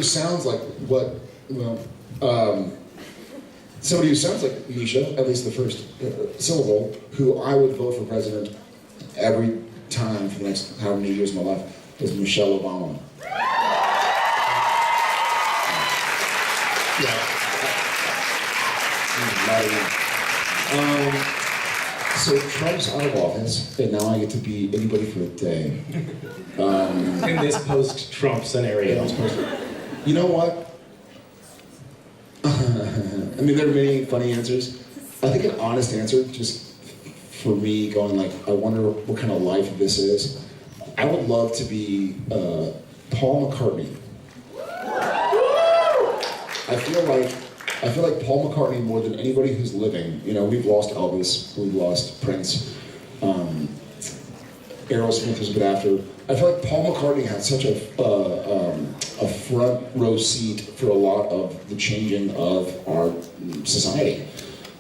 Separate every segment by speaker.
Speaker 1: who sounds like somebody who sounds like Misha, at least the first syllable, who I would vote for president every time for the next how many years of my life, is Michelle Obama. So Trump's out of office, and now I get to be anybody for a day.
Speaker 2: In this post-Trump scenario.
Speaker 1: You know what? I mean, there are many funny answers. I think an honest answer, just for me, going like, I wonder what kind of life this is. I would love to be Paul McCartney. I feel like Paul McCartney more than anybody who's living. You know, we've lost Elvis, we've lost Prince, Aerosmith was a bit after. I feel like Paul McCartney had such a front row seat for a lot of the changing of our society.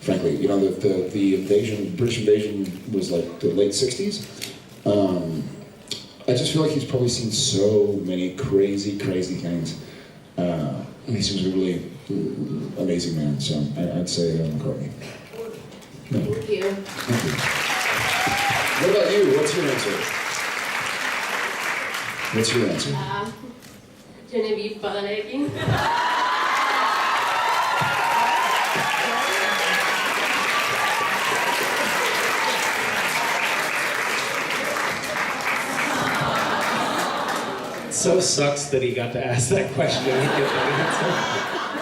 Speaker 1: Frankly, you know, the invasion, British invasion was like the late '60s. I just feel like he's probably seen so many crazy things. And he seems like a really amazing man, so I'd say McCartney. No.
Speaker 3: Thank you.
Speaker 1: Thank you. What about you? What's your answer? What's your answer?
Speaker 3: Genevieve Balalegin.
Speaker 2: So sucks that he got to ask that question and get that answer.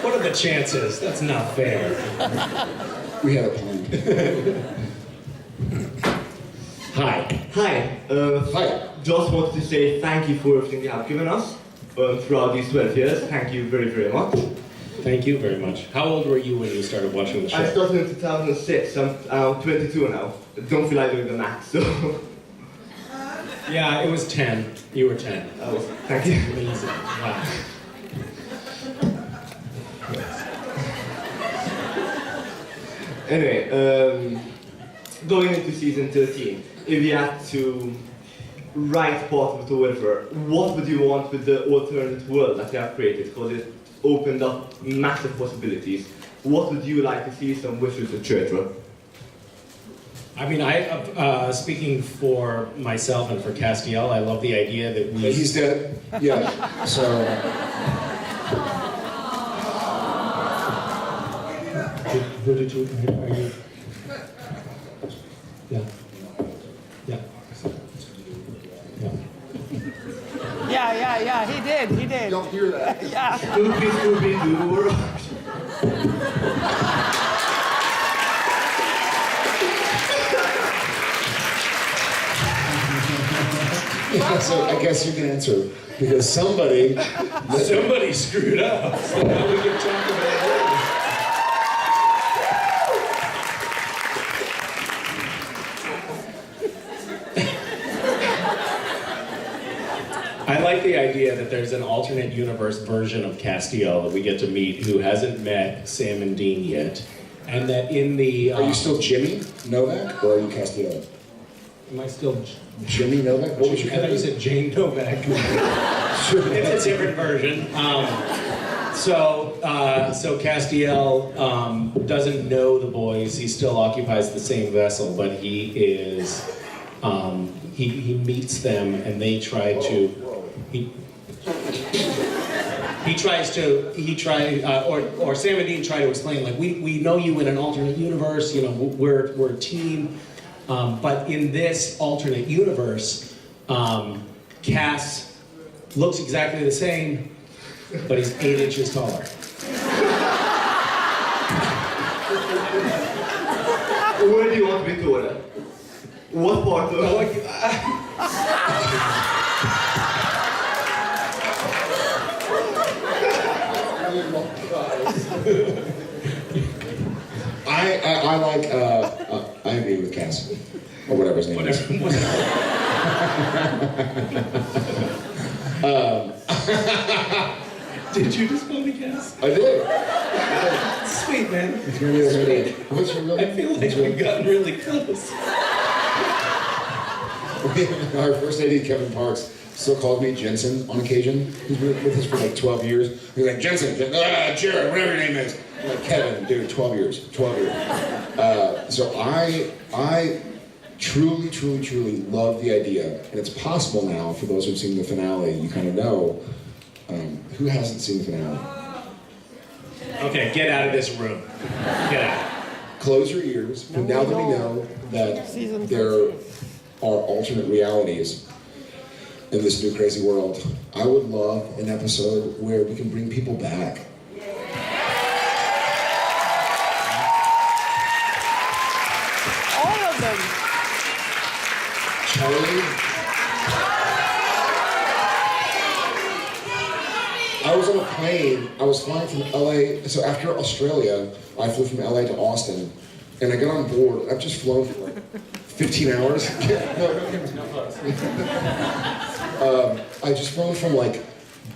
Speaker 2: What are the chances? That's not fair.
Speaker 1: We had a plan.
Speaker 2: Hi.
Speaker 4: Hi.
Speaker 1: Hi.
Speaker 4: Just wanted to say thank you for everything you have given us throughout these 12 years. Thank you very, very much.
Speaker 2: Thank you very much. How old were you when you started watching the show?
Speaker 4: I started in 2006. I'm 22 now. I don't feel like doing the math, so...
Speaker 2: Yeah, it was 10. You were 10.
Speaker 4: Thank you.
Speaker 2: Amazing. Wow.
Speaker 4: Anyway, going into season 13, if you had to write part of it or whatever, what would you want with the alternate world that you have created? Because it opened up massive possibilities. What would you like to see, some wishes, etc.?
Speaker 2: I mean, speaking for myself and for Castiel, I love the idea that we...
Speaker 1: He's dead. Yeah. So...
Speaker 2: Who did you... Are you... Yeah. Yeah.
Speaker 5: Yeah, he did.
Speaker 1: You don't hear that.
Speaker 5: Yeah.
Speaker 4: Scooby-Doo.
Speaker 1: So I guess you can answer, because somebody
Speaker 2: screwed up, so now we can talk about it. I like the idea that there's an alternate universe version of Castiel that we get to meet who hasn't met Sam and Dean yet, and that in the...
Speaker 1: Are you still Jimmy Novak, or are you Castiel?
Speaker 2: Am I still...
Speaker 1: Jimmy Novak? What was your
Speaker 2: I thought you said Jane Novak. It's a different version. So Castiel doesn't know the boys. He still occupies the same vessel, but he is... he meets them, and they try to... or Sam and Dean try to explain, like, we know you in an alternate universe, you know, we're a team. But in this alternate universe, Cass looks exactly the same, but he's 8 inches taller.
Speaker 4: Where do you want to be taller? What part of
Speaker 1: I like, I agree with Cass, or whatever his name is.
Speaker 2: Did you just call me Cass?
Speaker 1: I did.
Speaker 2: Sweet, man.
Speaker 1: Sweet. What's your real name?
Speaker 2: I feel like we've gotten really close.
Speaker 1: Our first AD, Kevin Parks, still calls me Jensen on occasion. He's been with us for like 12 years. He's like, Jensen, Jared, whatever your name is. I'm like, Kevin, dude, 12 years, 12 years. So I truly, truly, truly love the idea, and it's possible now, for those who've seen the finale, you kind of know, who hasn't seen the finale?
Speaker 2: Okay, get out of this room. Get out.
Speaker 1: Close your ears, but now that we know that there are alternate realities in this new crazy world, I would love an episode where we can bring people back.
Speaker 5: All of them.
Speaker 1: Charlie, I was on a plane, I was flying from LA, so after Australia, I flew from LA to Austin, and I got on board, I've just flown for like 15 hours. I just flown from like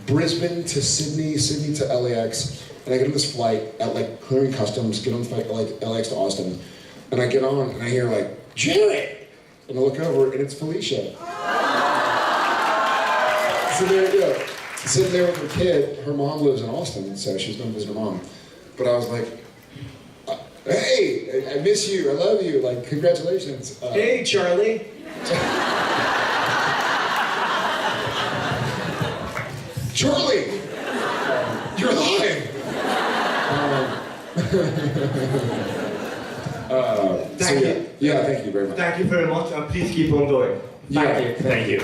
Speaker 1: Brisbane to Sydney, Sydney to LAX, and I get on this flight at like clearing customs, get on the flight like LAX to Austin, and I get on and I hear like, Jared! And I look over and it's Felicia. So there you go. Sitting there with her kid, her mom lives in Austin, so she's going to visit her mom. But I was like, hey, I miss you, I love you, like, congratulations.
Speaker 2: Hey, Charlie.
Speaker 1: Charlie! You're alive!
Speaker 4: Thank you.
Speaker 1: Yeah, thank you very much.
Speaker 4: Thank you very much, and please keep on going.
Speaker 1: Yeah,
Speaker 4: Thank you.
Speaker 2: Thank you.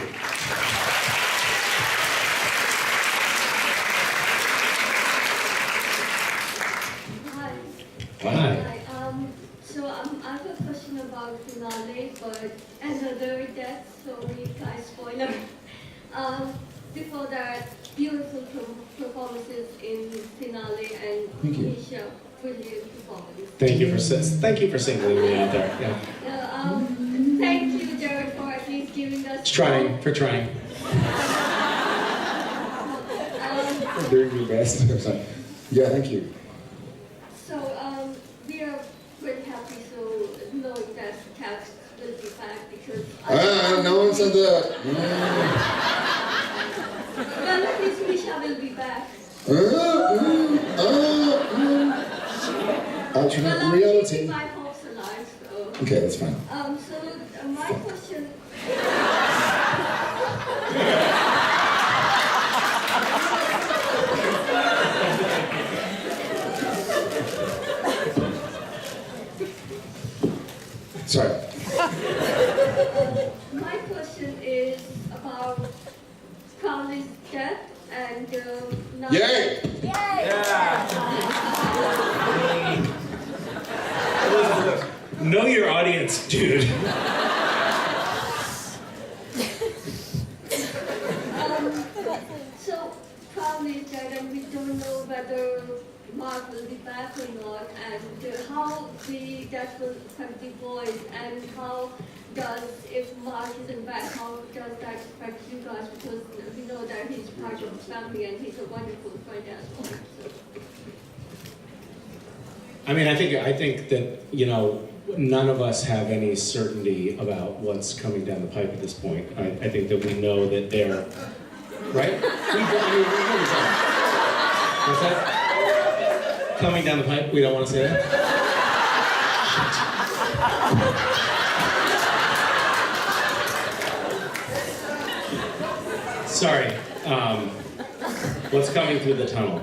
Speaker 3: Hi.
Speaker 2: Hi.
Speaker 3: So I have a question about finale, but another death story, guys, spoiler. Before that, beautiful performances in finale and
Speaker 1: Thank you.
Speaker 3: Misha, brilliant performance.
Speaker 2: Thank you for singling me out there. Yeah.
Speaker 3: Thank you, Jared, for at least giving us.
Speaker 2: For trying.
Speaker 1: You're doing your best. Yeah, thank you.
Speaker 3: So we are very happy knowing that Caps will be back because.
Speaker 1: No one said that.
Speaker 3: Well, at least Misha will be back.
Speaker 1: Alternate
Speaker 3: Well,
Speaker 1: reality.
Speaker 3: keeping my hopes alive. So,
Speaker 1: Okay, that's fine.
Speaker 3: My question.
Speaker 1: Sorry.
Speaker 3: My question is about Carly's death and now.
Speaker 1: Yay!
Speaker 2: Know your audience, dude.
Speaker 3: So Carly is dead, and we don't know whether Mark will be back or not, and how that will affect the boys, and how does, if Mark isn't back, how does that affect you guys? Because we know that he's part of the family and he's a wonderful friend as well. So.
Speaker 2: I mean, I think that, you know, none of us have any certainty about what's coming down the pipe at this point. I think that we know that they're, right? What's that? Coming down the pipe? We don't want to say that? Sorry. What's coming through the tunnel?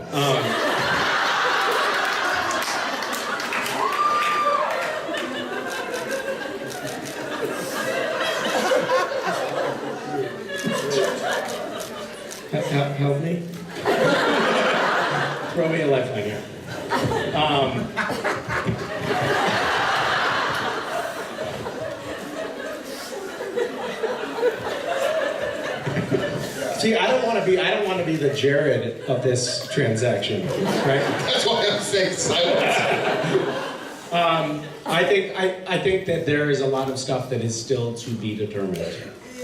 Speaker 2: Help me? Throw me a lifeline here. See, I don't want to be the Jared of this transaction, right?
Speaker 1: That's why I'm saying silence.
Speaker 2: I think that there is a lot of stuff that is still to be determined.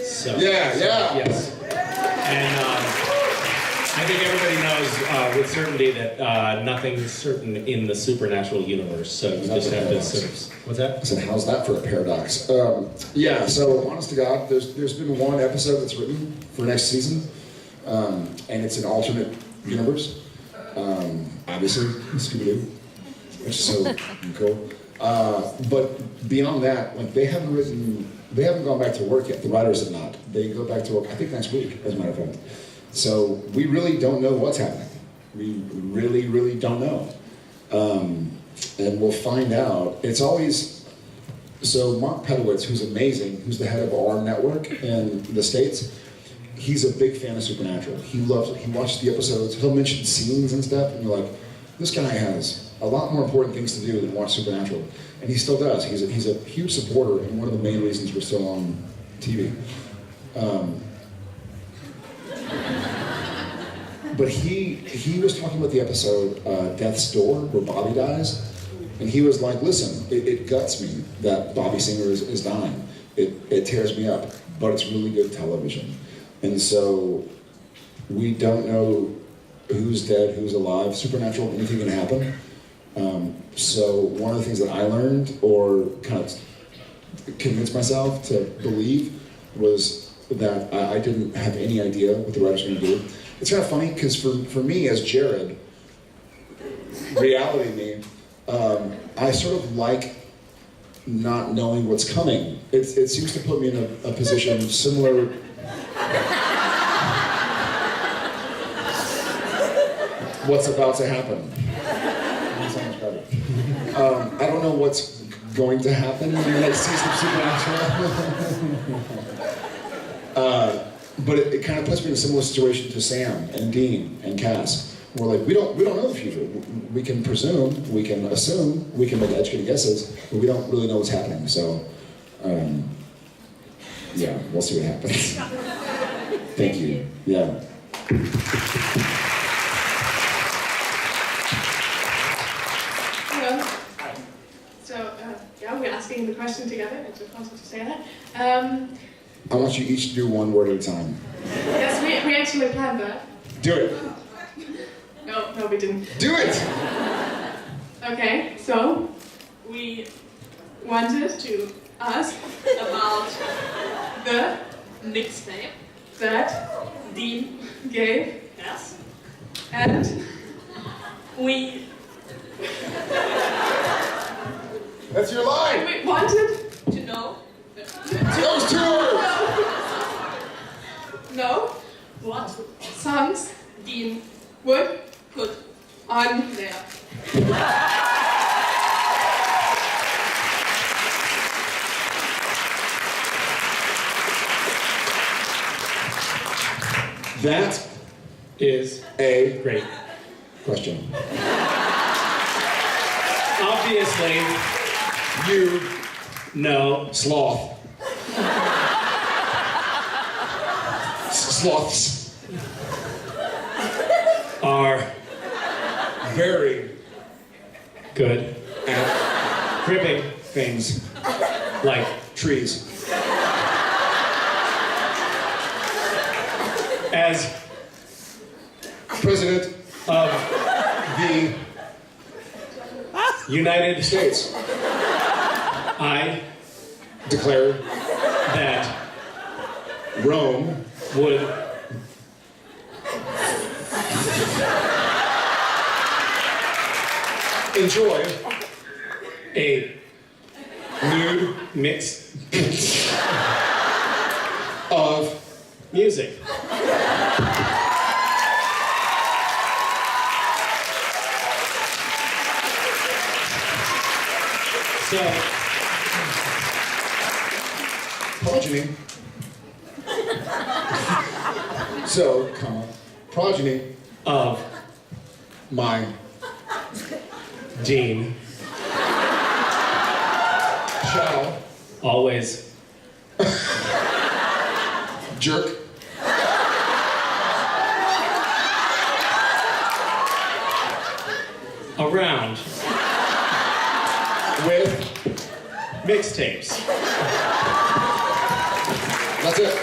Speaker 2: So
Speaker 1: Yeah.
Speaker 2: yes. And I think everybody knows with certainty that nothing's certain in the supernatural universe, so you just have to sort of... What's that?
Speaker 1: I said, how's that for a paradox? Yeah, so honest to God, there's been one episode that's written for next season, and it's an alternate universe. Obviously, Scooby-Doo, which is so cool. But beyond that, like they haven't gone back to work yet. The writers have not. They go back to work, I think, next week, as a matter of fact. So we really don't know what's happening. We really, really don't know. And we'll find out. It's always, so Mark Pedowitz, who's amazing, who's the head of our network in the States, he's a big fan of Supernatural. He loves it. He watches the episodes. He'll mention scenes and stuff, and you're like, this guy has a lot more important things to do than watch Supernatural. And he still does. He's a huge supporter, and one of the main reasons we're still on TV. But he was talking about the episode Death's Door, where Bobby dies, and he was like, listen, it guts me that Bobby Singer is dying. It tears me up, but it's really good television. And so we don't know who's dead, who's alive. Supernatural, anything can happen. So one of the things that I learned, or kind of convinced myself to believe, was that I didn't have any idea what the writers were going to do. It's kind of funny, because for me as Jared, reality me, I sort of like not knowing what's coming. It seems to put me in a position similar. What's about to happen. I don't know what's going to happen in the next season of Supernatural. But it kind of puts me in a similar situation to Sam and Dean and Cass. We're like, we don't know the future. We can presume, we can assume, we can make educated guesses, but we don't really know what's happening. So, yeah, we'll see what happens. Thank you. Yeah.
Speaker 6: Hello. So, yeah, we're asking the question together. I just wanted to say that.
Speaker 1: I want you each to do one word at a time.
Speaker 6: Yes, we actually planned that.
Speaker 1: Do it.
Speaker 6: No, we didn't.
Speaker 1: Do it!
Speaker 6: Okay, so we wanted to ask about the mixtape that Dean gave us, and we
Speaker 1: That's your line!
Speaker 6: we wanted to know.
Speaker 1: Those two words!
Speaker 6: Know what songs Dean would put on there.
Speaker 1: That
Speaker 2: Is
Speaker 1: a
Speaker 2: great.
Speaker 1: question.
Speaker 2: Obviously, you know
Speaker 1: Sloth. Sloths
Speaker 2: are
Speaker 1: very
Speaker 2: good
Speaker 1: at
Speaker 2: gripping
Speaker 1: things
Speaker 2: like
Speaker 1: trees.
Speaker 2: as
Speaker 1: President
Speaker 2: of
Speaker 1: the
Speaker 2: United States.
Speaker 1: States
Speaker 2: I
Speaker 1: declared
Speaker 2: that
Speaker 1: Rome
Speaker 2: would
Speaker 1: enjoy
Speaker 2: a
Speaker 1: nude
Speaker 2: mix
Speaker 1: of
Speaker 2: music. So,
Speaker 1: progeny. So, comma, progeny
Speaker 2: of
Speaker 1: my
Speaker 2: Dean
Speaker 1: shall
Speaker 2: always
Speaker 1: jerk
Speaker 2: around
Speaker 1: with.
Speaker 2: mixtapes.
Speaker 1: That's it.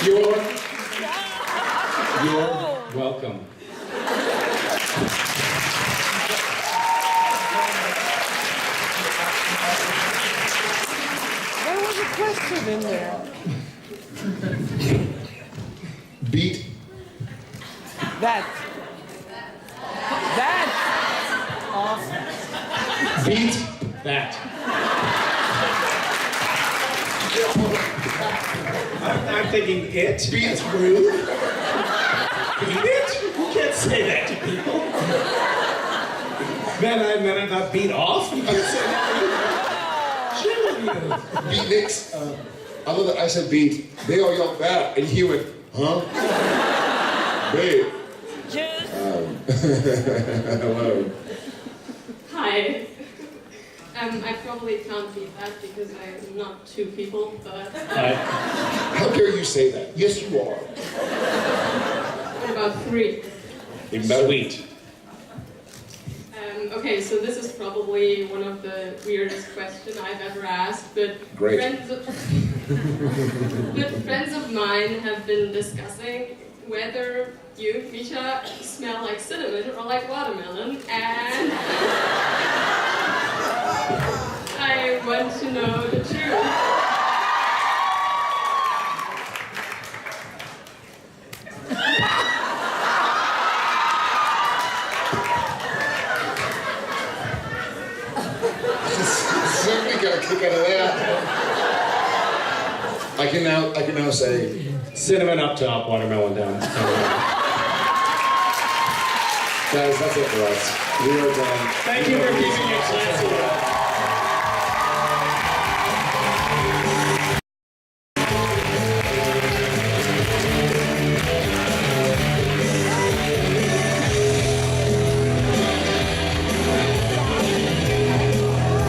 Speaker 2: You're welcome.
Speaker 5: There was a question in there.
Speaker 1: Beat.
Speaker 5: That. Awesome.
Speaker 1: Beat.
Speaker 2: That. I'm thinking it.
Speaker 1: Beat rude.
Speaker 2: Beat it? You can't say that to people. Then I got beat off? You can't say that to people.
Speaker 1: Beat Nicks. I love that I said beat. They all yelled that, and he went, huh? Babe. Hello.
Speaker 7: Hi. I probably can't beat that because I'm not two people, but
Speaker 1: How dare you say that? Yes, you are.
Speaker 7: what about three?
Speaker 2: Sweet.
Speaker 7: Okay, so this is probably one of the weirdest questions I've ever asked, but
Speaker 1: Great.
Speaker 7: friends of mine have been discussing whether you, Misha, smell like cinnamon or like watermelon, and I want to know the truth.
Speaker 1: Certainly got a kick out of that. I can now say,
Speaker 2: Cinnamon up top, watermelon down.
Speaker 1: guys, that's it for us. We are done.
Speaker 2: Thank you for keeping it classy.